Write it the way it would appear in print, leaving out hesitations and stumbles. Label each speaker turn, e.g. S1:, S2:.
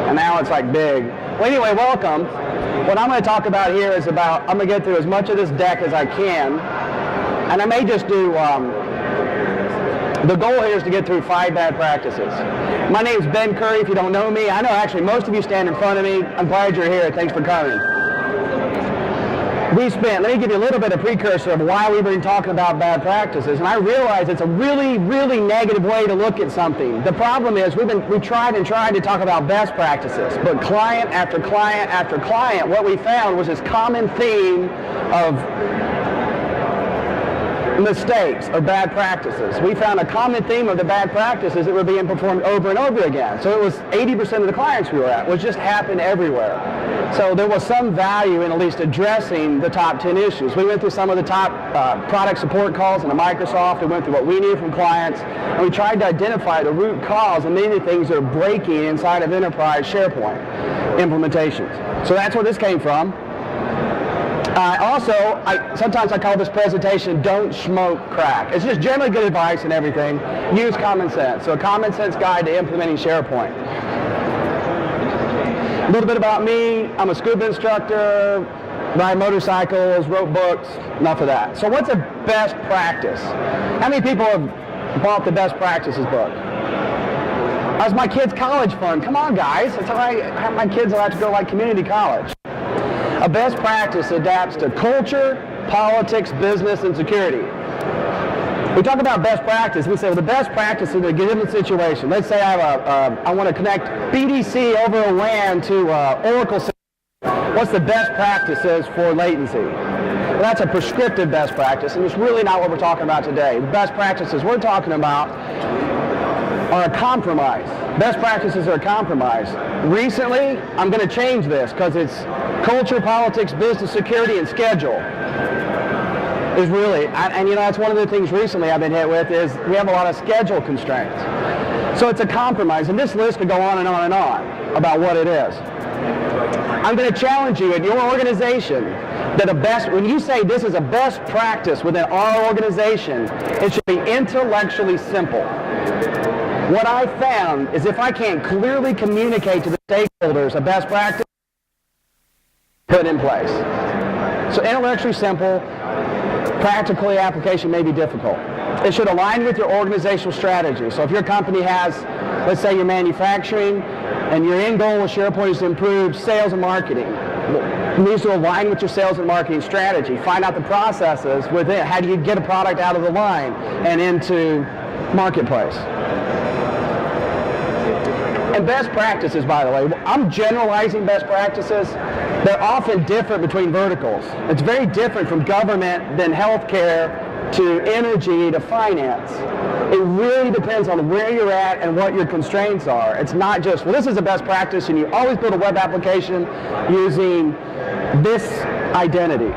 S1: and now it's like big. Well, anyway, welcome. What I'm going to talk about here is I'm going to get through as much of this deck as I can, and I may just do, the goal here is to get through 5 bad practices. My name is Ben Curry, if you don't know me. I know actually most of you stand in front of me. I'm glad you're here. Thanks for coming. Let me give you a little bit of precursor of why we've been talking about bad practices, and I realize it's a really, really negative way to look at something. The problem is we tried and tried to talk about best practices, but client after client after client, what we found was this common theme of mistakes or bad practices. We found a common theme of the bad practices that were being performed over and over again. So it was 80% of the clients we were at, which just happened everywhere. So there was some value in at least addressing the top 10 issues. We went through some of the top product support calls into Microsoft. We went through what we needed from clients, and we tried to identify the root cause of many of the things that are breaking inside of enterprise SharePoint implementations. So that's where this came from. Sometimes I call this presentation "Don't Smoke Crack." It's just generally good advice and everything. Use common sense. So a common sense guide to implementing SharePoint. A little bit about me. I'm a scuba instructor, ride motorcycles, wrote books, enough of that. So what's a best practice? How many people have bought the best practices book? How's my kids' college fund? Come on, guys. That's how I have my kids will have to go like community college. A best practice adapts to culture, politics, business, and security. We talk about best practice. We say, well, the best practice in a given situation. Let's say I want to connect BDC over a WAN to Oracle system. What's the best practices for latency? Well, that's a prescriptive best practice, and it's really not what we're talking about today. The best practices we're talking about are a compromise. Best practices are a compromise. Recently, I'm going to change this because it's culture, politics, business, security, and schedule. Is really, and you know, that's one of the things recently I've been hit with is we have a lot of schedule constraints. So it's a compromise, and this list could go on and on and on about what it is. I'm going to challenge you in your organization that when you say this is a best practice within our organization, it should be intellectually simple. What I found is if I can't clearly communicate to the stakeholders a best practice, put in place. So intellectually simple, practically application may be difficult. It should align with your organizational strategy. So if your company has, let's say you're manufacturing, and your end goal with SharePoint is to improve sales and marketing, it needs to align with your sales and marketing strategy. Find out the processes within. How do you get a product out of the line and into marketplace? And best practices, by the way, I'm generalizing best practices. They're often different between verticals. It's very different from government than healthcare to energy to finance. It really depends on where you're at and what your constraints are. It's not just, well, this is a best practice and you always build a web application using this identity.